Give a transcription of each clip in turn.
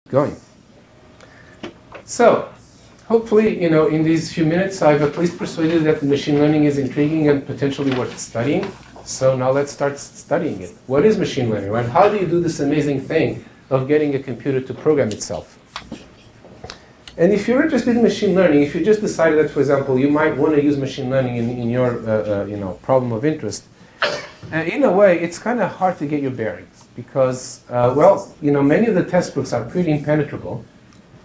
going. So, hopefully, in these few minutes, I've at least persuaded that machine learning is intriguing and potentially worth studying. So now let's start studying it. What is machine learning, right? How do you do this amazing thing of getting a computer to program itself? And if you're interested in machine learning, if you just decided that, for example, you might want to use machine learning in your problem of interest, in a way, it's kind of hard to get your bearings because, many of the test books are pretty impenetrable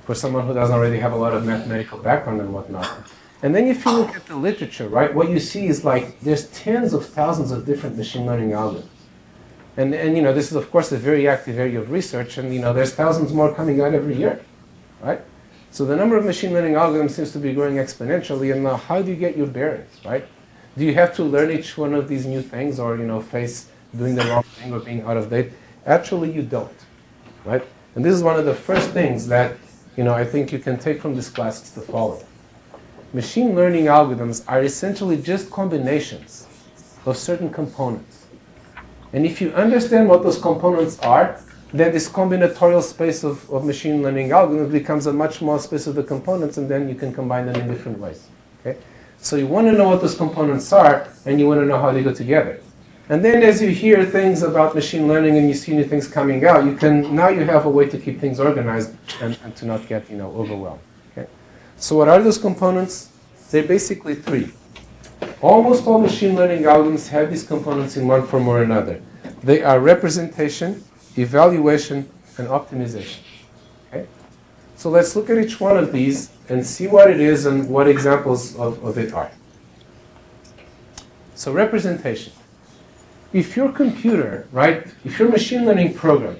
for someone who doesn't already have a lot of mathematical background and whatnot. And then if you look at the literature, right, what you see is like there's tens of thousands of different machine learning algorithms. And this is, of course, a very active area of research, and, there's thousands more coming out every year, right? So the number of machine learning algorithms seems to be growing exponentially, and now how do you get your bearings, right? Do you have to learn each one of these new things or, face doing the wrong thing or being out of date? Actually, you don't, right? And this is one of the first things that, I think you can take from this class. It's the following. Machine learning algorithms are essentially just combinations of certain components. And if you understand what those components are, then this combinatorial space of machine learning algorithms becomes a much smaller space of the components, and then you can combine them in different ways. Okay? So you want to know what those components are, and you want to know how they go together. And then as you hear things about machine learning and you see new things coming out, now you have a way to keep things organized and to not get overwhelmed. Okay? So what are those components? They're basically three. Almost all machine learning algorithms have these components in one form or another. They are representation, evaluation, and optimization. Okay? So let's look at each one of these and see what it is and what examples of it are. So representation. If your computer, right, if your machine learning program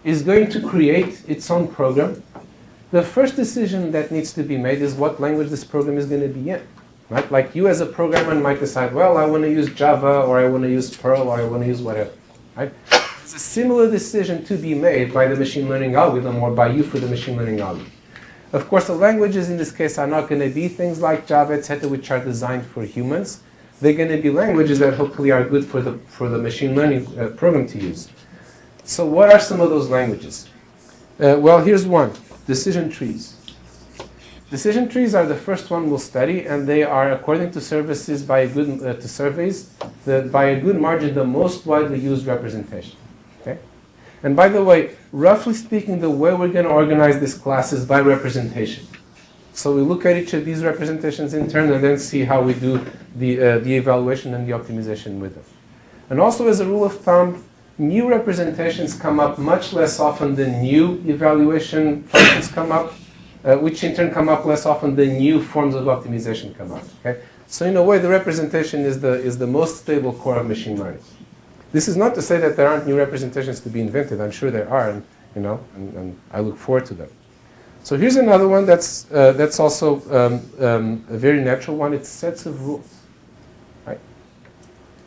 is going to create its own program, the first decision that needs to be made is what language this program is going to be in. Right? Like you as a programmer might decide, well, I want to use Java, or I want to use Perl, or I want to use whatever. Right? It's a similar decision to be made by the machine learning algorithm or by you for the machine learning algorithm. Of course, the languages in this case are not going to be things like Java, etc., which are designed for humans. They're going to be languages that hopefully are good for the machine learning program to use. So what are some of those languages? Well, here's one. Decision trees. Decision trees are the first one we'll study, and they are, according to surveys, by a good margin, the most widely used representation. Okay? And by the way, roughly speaking, the way we're going to organize this class is by representation. So we look at each of these representations in turn and then see how we do the evaluation and the optimization with them. And also, as a rule of thumb, new representations come up much less often than new evaluation functions come up, which in turn come up less often than new forms of optimization come up. Okay? So in a way, the representation is the most stable core of machine learning. This is not to say that there aren't new representations to be invented. I'm sure there are, and I look forward to them. So here's another one that's also a very natural one. It's sets of rules. Right?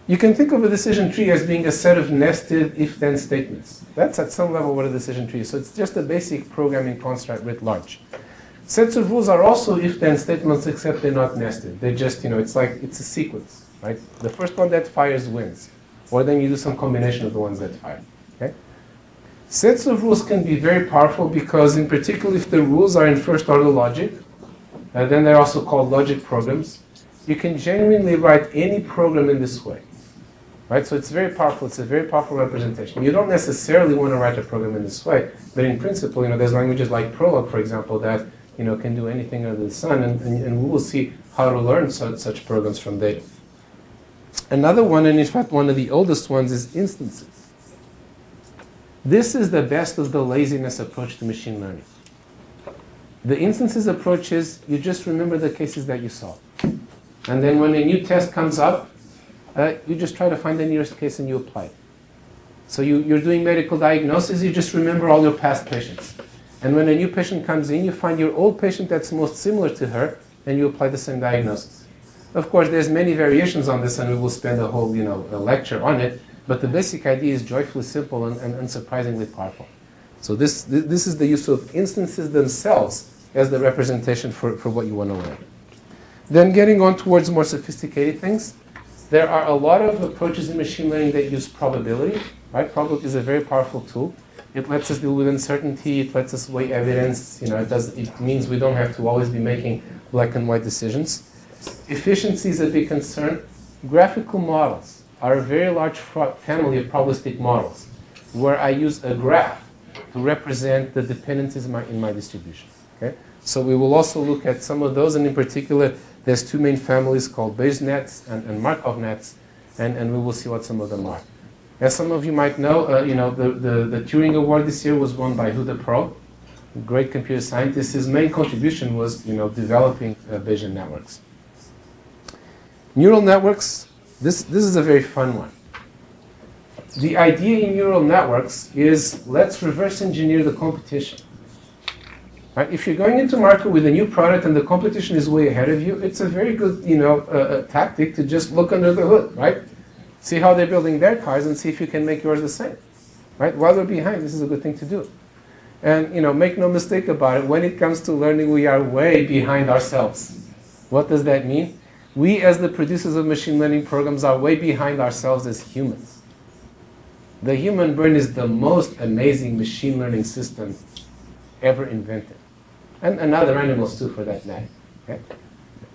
You can think of a decision tree as being a set of nested if-then statements. That's at some level what a decision tree is. So it's just a basic programming construct writ large. Sets of rules are also if-then statements, except they're not nested. They're just, it's a sequence, right? The first one that fires wins. Or then you do some combination of the ones that fire. Okay? Sets of rules can be very powerful because, in particular, if the rules are in first-order logic, then they're also called logic programs. You can genuinely write any program in this way. Right? So it's very powerful. It's a very powerful representation. You don't necessarily want to write a program in this way, but in principle, there's languages like Prolog, for example, that can do anything under the sun, and we will see how to learn such programs from data. Another one, and in fact one of the oldest ones, is instances. This is the best of the laziness approach to machine learning. The instances approach is you just remember the cases that you saw. And then when a new test comes up, you just try to find the nearest case and you apply it. So you're doing medical diagnosis, you just remember all your past patients. And when a new patient comes in, you find your old patient that's most similar to her, and you apply the same diagnosis. Of course, there's many variations on this, and we will spend a whole a lecture on it, but the basic idea is joyfully simple and unsurprisingly powerful. So this is the use of instances themselves as the representation for what you want to learn. Then getting on towards more sophisticated things, there are a lot of approaches in machine learning that use probability. Right? Probability is a very powerful tool. It lets us deal with uncertainty. It lets us weigh evidence. It means we don't have to always be making black and white decisions. Efficiency is a big concern. Graphical models are a very large family of probabilistic models where I use a graph to represent the dependencies in my distribution. Okay? So we will also look at some of those, and in particular, there's two main families called Bayes nets and Markov nets, and we will see what some of them are. As some of you might know, the Turing Award this year was won by Huda Pro, a great computer scientist. His main contribution was, developing Bayesian networks. Neural networks, this is a very fun one. The idea in neural networks is let's reverse engineer the competition. Right? If you're going into market with a new product and the competition is way ahead of you, it's a very good, tactic to just look under the hood, right? See how they're building their cars and see if you can make yours the same, right? While they're behind, this is a good thing to do. And, make no mistake about it, when it comes to learning, we are way behind ourselves. What does that mean? We, as the producers of machine learning programs, are way behind ourselves as humans. The human brain is the most amazing machine learning system ever invented. And other animals too, for that matter. Okay?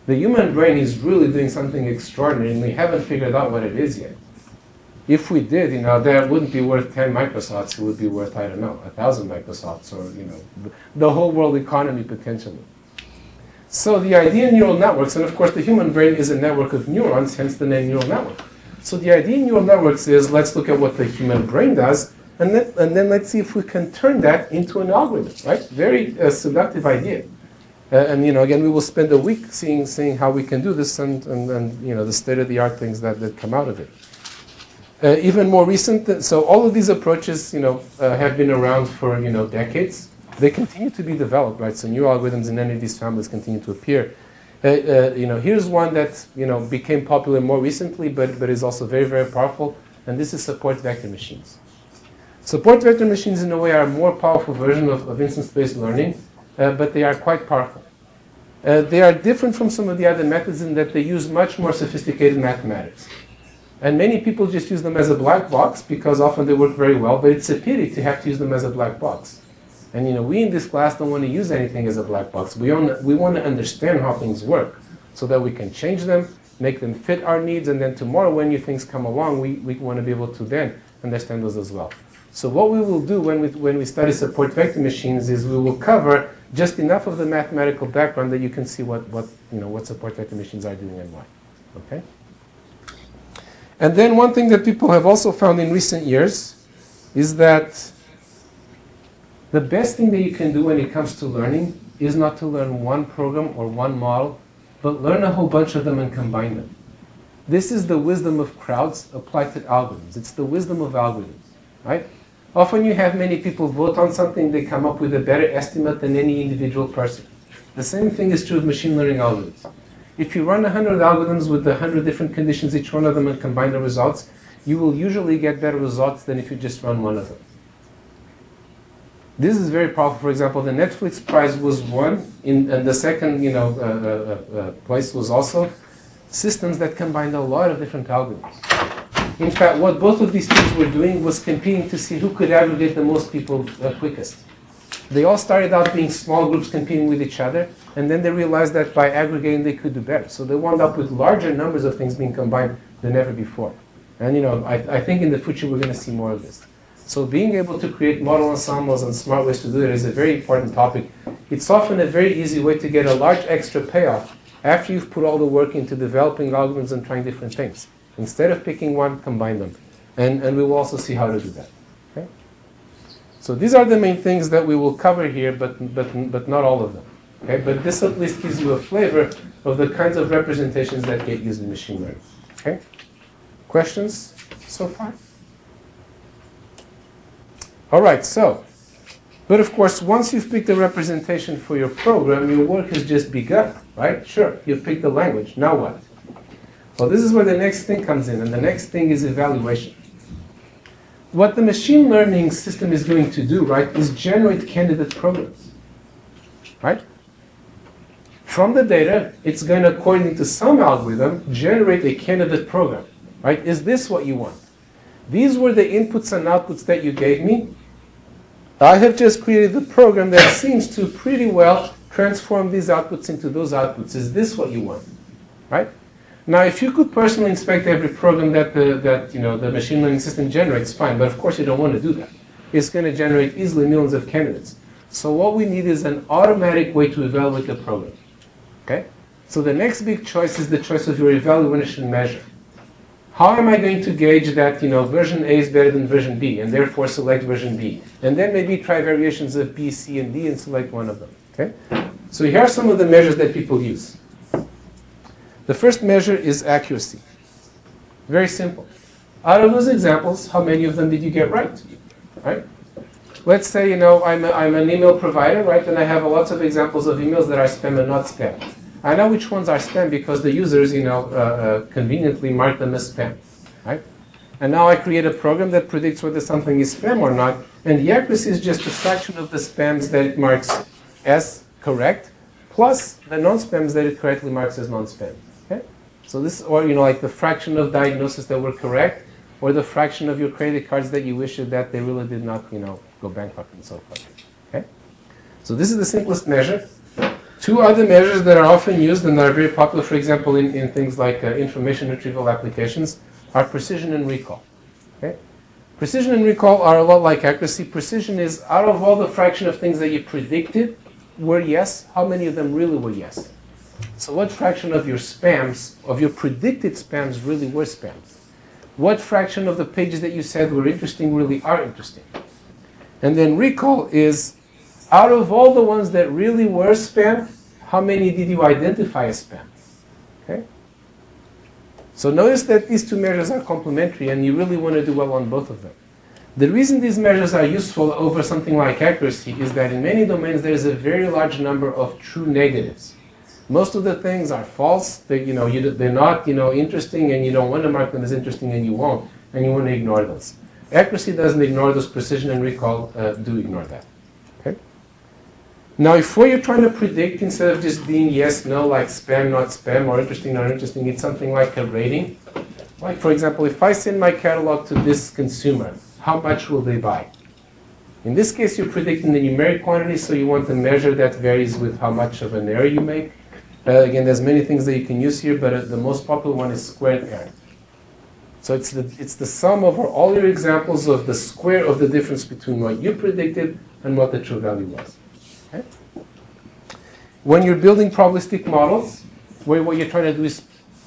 The human brain is really doing something extraordinary, and we haven't figured out what it is yet. If we did, that wouldn't be worth 10 Microsofts. It would be worth, 1,000 Microsofts, or, the whole world economy potentially. So the idea in neural networks, and of course the human brain is a network of neurons, hence the name neural network. So the idea in neural networks is let's look at what the human brain does, and then let's see if we can turn that into an algorithm, right? Very seductive idea. And again, we will spend a week seeing how we can do this, and the state-of-the-art things that come out of it. Even more recent, so all of these approaches, have been around for decades. They continue to be developed, right? So new algorithms in any of these families continue to appear. Here's one that became popular more recently, but is also very, very powerful, and this is support vector machines. Support vector machines, in a way, are a more powerful version of instance-based learning, but they are quite powerful. They are different from some of the other methods in that they use much more sophisticated mathematics. And many people just use them as a black box because often they work very well, but it's a pity to have to use them as a black box. And we in this class don't want to use anything as a black box. We want to understand how things work so that we can change them, make them fit our needs, and then tomorrow when new things come along, we want to be able to then understand those as well. So what we will do when we study support vector machines is we will cover just enough of the mathematical background that you can see what support vector machines are doing and why. Okay? And then one thing that people have also found in recent years is that the best thing that you can do when it comes to learning is not to learn one program or one model, but learn a whole bunch of them and combine them. This is the wisdom of crowds applied to algorithms. It's the wisdom of algorithms, right? Often you have many people vote on something, they come up with a better estimate than any individual person. The same thing is true of machine learning algorithms. If you run 100 algorithms with 100 different conditions, each one of them, and combine the results, you will usually get better results than if you just run one of them. This is very powerful. For example, the Netflix prize was won, and the second place was also systems that combined a lot of different algorithms. In fact, what both of these teams were doing was competing to see who could aggregate the most people quickest. They all started out being small groups competing with each other, and then they realized that by aggregating they could do better. So they wound up with larger numbers of things being combined than ever before. And I think in the future we're going to see more of this. So being able to create model ensembles and smart ways to do it is a very important topic. It's often a very easy way to get a large extra payoff after you've put all the work into developing algorithms and trying different things. Instead of picking one, combine them. And we will also see how to do that. Okay? So these are the main things that we will cover here, but not all of them. Okay? But this at least gives you a flavor of the kinds of representations that get used in machine learning. Okay? Questions so far? All right, but of course, once you've picked a representation for your program, your work has just begun, right? Sure, you've picked the language. Now what? Well, this is where the next thing comes in, and the next thing is evaluation. What the machine learning system is going to do, right, is generate candidate programs, right? From the data, it's going to, according to some algorithm, generate a candidate program, right? Is this what you want? These were the inputs and outputs that you gave me. I have just created a program that seems to pretty well transform these outputs into those outputs. Is this what you want? Right? Now, if you could personally inspect every program that the machine learning system generates, fine. But of course, you don't want to do that. It's going to generate easily millions of candidates. So what we need is an automatic way to evaluate the program. Okay? So the next big choice is the choice of your evaluation measure. How am I going to gauge that version A is better than version B, and therefore select version B, and then maybe try variations of B, C, and D, and select one of them. Okay? So here are some of the measures that people use. The first measure is accuracy. Very simple. Out of those examples, how many of them did you get right? Right? Let's say I'm an email provider, right, and I have lots of examples of emails that are spam and not spam. I know which ones are spam because the users, conveniently mark them as spam, right? And now I create a program that predicts whether something is spam or not, and the accuracy is just a fraction of the spams that it marks as correct, plus the non-spams that it correctly marks as non-spam. Okay? So this, or like the fraction of diagnoses that were correct, or the fraction of your credit cards that you wish that they really did not, go bankrupt and so forth. Okay? So this is the simplest measure. Two other measures that are often used and are very popular, for example, in things like information retrieval applications, are precision and recall. Okay? Precision and recall are a lot like accuracy. Precision is out of all the fraction of things that you predicted were yes, how many of them really were yes? So what fraction of your spams, of your predicted spams, really were spams? What fraction of the pages that you said were interesting really are interesting? And then recall is, out of all the ones that really were spam, how many did you identify as spam? Okay? So notice that these two measures are complementary and you really want to do well on both of them. The reason these measures are useful over something like accuracy is that in many domains there is a very large number of true negatives. Most of the things are false, they're not interesting, and you don't want to mark them as interesting, and you won't, and you want to ignore those. Accuracy doesn't ignore those, precision and recall do ignore that. Okay? Now, if what you're trying to predict, instead of just being yes, no, like spam, not spam, or interesting, not interesting, it's something like a rating. Like, for example, if I send my catalog to this consumer, how much will they buy? In this case, you're predicting the numeric quantity, so you want a measure that varies with how much of an error you make. Again, there's many things that you can use here, but the most popular one is squared error. So it's the sum over all your examples of the square of the difference between what you predicted and what the true value was. Okay? When you're building probabilistic models, where what you're trying to do is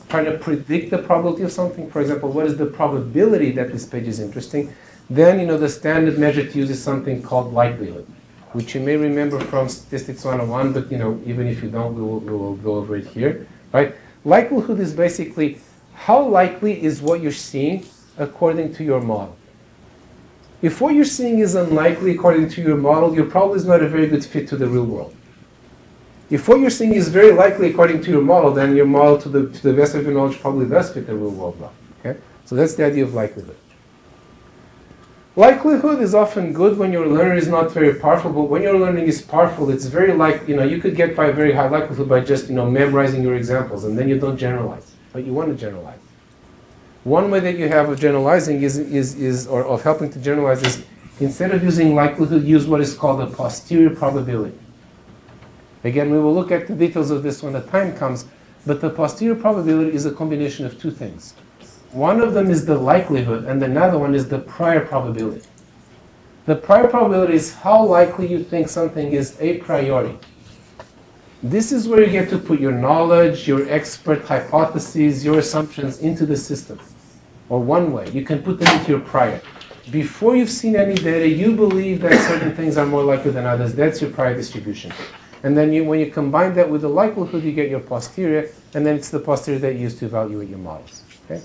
trying to predict the probability of something, for example, what is the probability that this page is interesting, then the standard measure to use is something called likelihood, which you may remember from Statistics 101, but even if you don't, we will go over it here. Right? Likelihood is basically how likely is what you're seeing according to your model. If what you're seeing is unlikely according to your model, your probably is not a very good fit to the real world. If what you're seeing is very likely according to your model, then your model, to the best of your knowledge, probably does fit the real world well. Okay? So that's the idea of likelihood. Likelihood is often good when your learner is not very powerful, but when your learning is powerful, it's very you could get by a very high likelihood by just memorizing your examples, and then you don't generalize, but you want to generalize. One way that you have of generalizing or of helping to generalize is, instead of using likelihood, use what is called a posterior probability. Again, we will look at the details of this when the time comes, but the posterior probability is a combination of two things. One of them is the likelihood, and another one is the prior probability. The prior probability is how likely you think something is a priori. This is where you get to put your knowledge, your expert hypotheses, your assumptions into the system. Or one way, you can put them into your prior. Before you've seen any data, you believe that certain things are more likely than others. That's your prior distribution. And then when you combine that with the likelihood, you get your posterior, and then it's the posterior that you use to evaluate your models. Okay?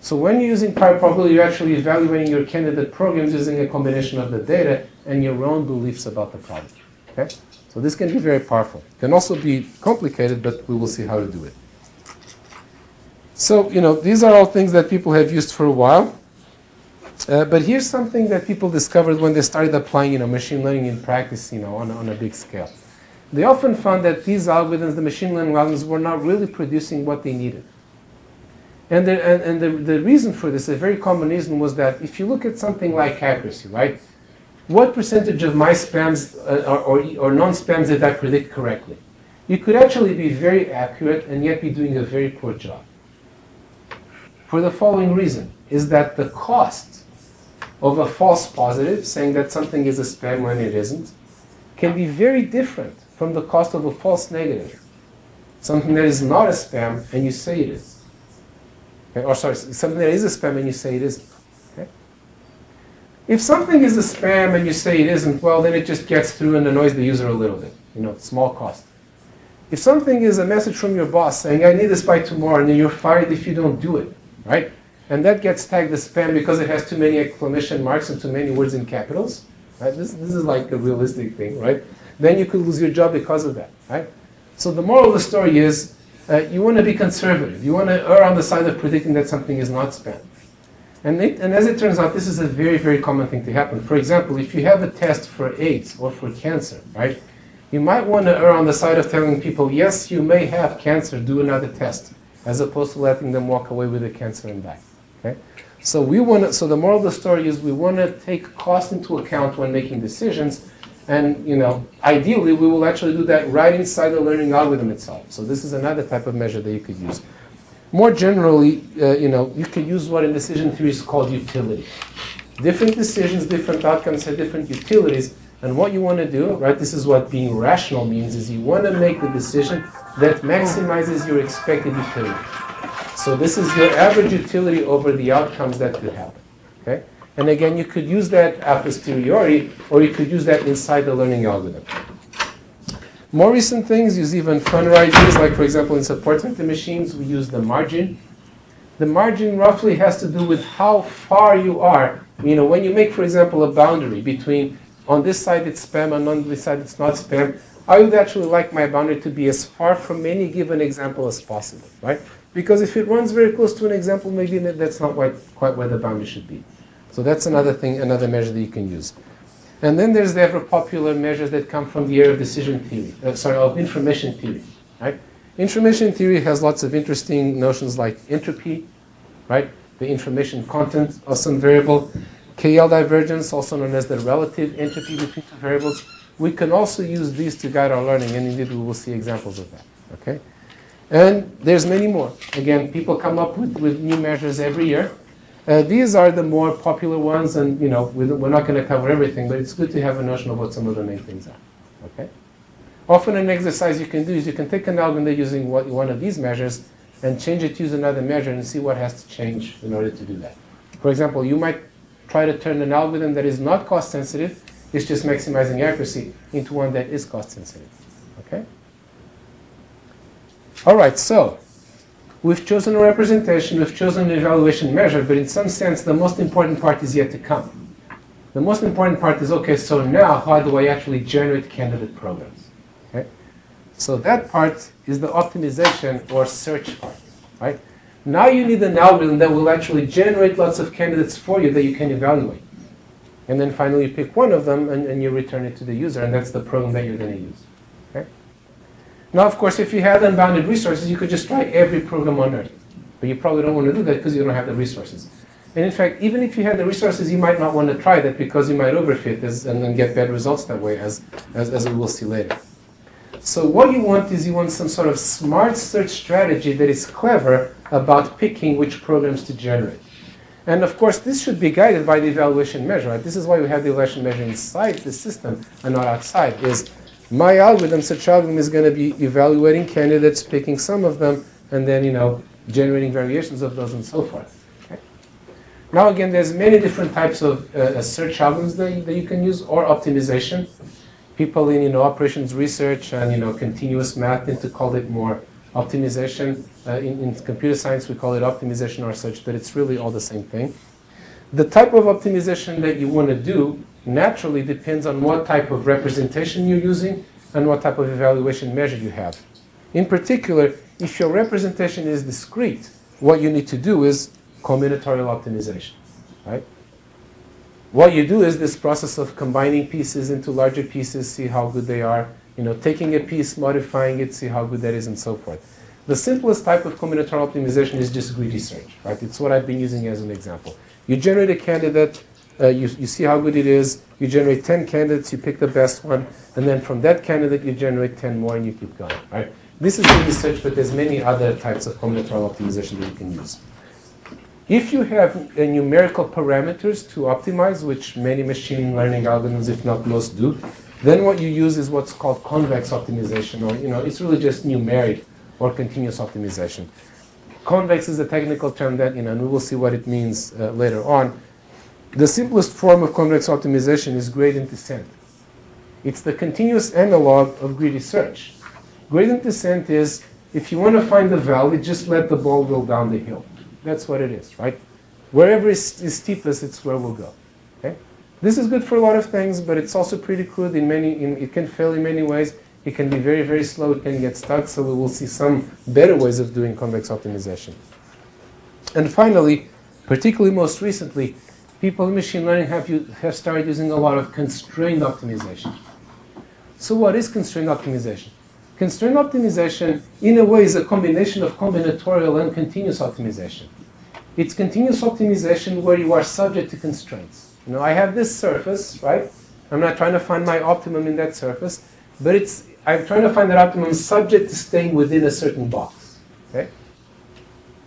So when you're using prior probability, you're actually evaluating your candidate programs using a combination of the data and your own beliefs about the problem. Okay? So this can be very powerful. It can also be complicated, but we will see how to do it. So, these are all things that people have used for a while. But here's something that people discovered when they started applying, machine learning in practice, on a big scale. They often found that these algorithms, the machine learning algorithms, were not really producing what they needed. And the reason for this, a very common reason, was that if you look at something like accuracy, right? what percentage of my spams or non-spams did I predict correctly? You could actually be very accurate and yet be doing a very poor job. For the following reason, is that the cost of a false positive, saying that something is a spam when it isn't, can be very different from the cost of a false negative. Something that is not a spam and you say it is. Okay? Or sorry, something that is a spam and you say it isn't. Okay? If something is a spam and you say it isn't, well, then it just gets through and annoys the user a little bit. Small cost. If something is a message from your boss saying, I need this by tomorrow, and then you're fired if you don't do it, right? And that gets tagged as spam because it has too many exclamation marks and too many words in capitals, right? This is like a realistic thing, right? Then you could lose your job because of that, right? So the moral of the story is, you want to be conservative. You want to err on the side of predicting that something is not spam. And as it turns out, this is a very, very common thing to happen. For example, if you have a test for AIDS or for cancer, right? You might want to err on the side of telling people, yes, you may have cancer, do another test, as opposed to letting them walk away with the cancer and die. Okay? So the moral of the story is we want to take cost into account when making decisions, and ideally we will actually do that right inside the learning algorithm itself. So this is another type of measure that you could use. More generally, you could use what in decision theory is called utility. Different decisions, different outcomes have different utilities. And what you want to do, right, this is what being rational means, is you want to make the decision that maximizes your expected utility. So this is your average utility over the outcomes that could happen. Okay? And again, you could use that a posteriori, or you could use that inside the learning algorithm. More recent things use even funner ideas, like for example in support center machines, we use the margin. The margin roughly has to do with how far you are. When you make, for example, a boundary between on this side it's spam and on this side it's not spam, I would actually like my boundary to be as far from any given example as possible, right? Because if it runs very close to an example, maybe that's not quite where the boundary should be. So that's another thing, another measure that you can use. And then there's the ever popular measures that come from the area of decision theory, of information theory, right? Information theory has lots of interesting notions like entropy, right? The information content of some variable. KL divergence, also known as the relative entropy between two variables. We can also use these to guide our learning, and indeed we will see examples of that. Okay? And there's many more. Again, people come up with new measures every year. These are the more popular ones, and we're not going to cover everything, but it's good to have a notion of what some of the main things are. Okay? Often an exercise you can do is you can take an algorithm using one of these measures and change it to use another measure and see what has to change in order to do that. For example, you might try to turn an algorithm that is not cost sensitive, it's just maximizing accuracy, into one that is cost sensitive. Okay? All right, so we've chosen a representation, we've chosen an evaluation measure, but in some sense the most important part is yet to come. The most important part is, okay, so now how do I actually generate candidate programs? Okay? So that part is the optimization or search part, right? Now you need an algorithm that will actually generate lots of candidates for you that you can evaluate. And then finally you pick one of them and you return it to the user, and that's the program that you're going to use. Okay? Now, of course, if you had unbounded resources, you could just try every program on Earth. But you probably don't want to do that because you don't have the resources. And in fact, even if you had the resources, you might not want to try that because you might overfit and then get bad results that way, as we will see later. So what you want is some sort of smart search strategy that is clever about picking which programs to generate. And of course, this should be guided by the evaluation measure. Right? This is why we have the evaluation measure inside the system and not outside. Is my algorithm, search algorithm, is going to be evaluating candidates, picking some of them, and then generating variations of those and so forth. Okay? Now again, there's many different types of search algorithms that you can use, or optimization. People in operations research and continuous math tend to call it more optimization. In computer science we call it optimization or search, but it's really all the same thing. The type of optimization that you want to do naturally depends on what type of representation you're using and what type of evaluation measure you have. In particular, if your representation is discrete, what you need to do is combinatorial optimization, right? What you do is this process of combining pieces into larger pieces, see how good they are, taking a piece, modifying it, see how good that is, and so forth. The simplest type of combinatorial optimization is just greedy search, right? It's what I've been using as an example. You generate a candidate, you see how good it is, you generate 10 candidates, you pick the best one, and then from that candidate you generate 10 more and you keep going, right? This is really search, but there's many other types of combinatorial optimization that you can use. If you have numerical parameters to optimize, which many machine learning algorithms, if not most, do, then what you use is what's called convex optimization, or it's really just numeric or continuous optimization. Convex is a technical term that, and we will see what it means later on. The simplest form of convex optimization is gradient descent. It's the continuous analog of greedy search. Gradient descent is, if you want to find the valley, just let the ball roll down the hill. That's what it is, right? Wherever is steepest, it's where we'll go. Okay? This is good for a lot of things, but it's also pretty crude it can fail in many ways. It can be very, very slow. It can get stuck. So we will see some better ways of doing convex optimization. And finally, particularly most recently, people in machine learning have started using a lot of constrained optimization. So what is constrained optimization? Constrained optimization, in a way, is a combination of combinatorial and continuous optimization. It's continuous optimization where you are subject to constraints. I have this surface, right? I'm not trying to find my optimum in that surface, but I'm trying to find that optimum subject to staying within a certain box. Okay?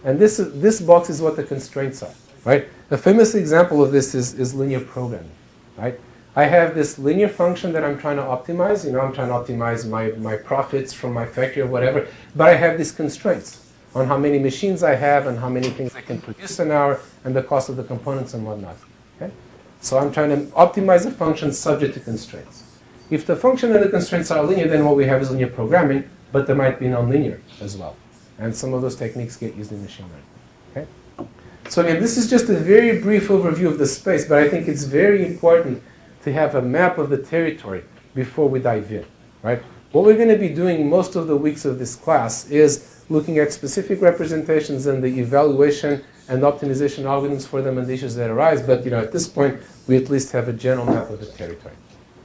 And this box is what the constraints are, right? A famous example of this is linear programming, right? I have this linear function that I'm trying to optimize. I'm trying to optimize my profits from my factory or whatever, but I have these constraints on how many machines I have and how many things I can produce an hour and the cost of the components and whatnot. Okay? So I'm trying to optimize a function subject to constraints. If the function and the constraints are linear, then what we have is linear programming, but there might be nonlinear as well. And some of those techniques get used in machine learning. Okay? So again, this is just a very brief overview of the space, but I think it's very important to have a map of the territory before we dive in, right? What we're going to be doing most of the weeks of this class is looking at specific representations and the evaluation and optimization algorithms for them and the issues that arise, but at this point, we at least have a general map of the territory.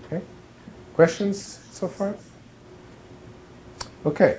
Okay? Questions so far? Okay.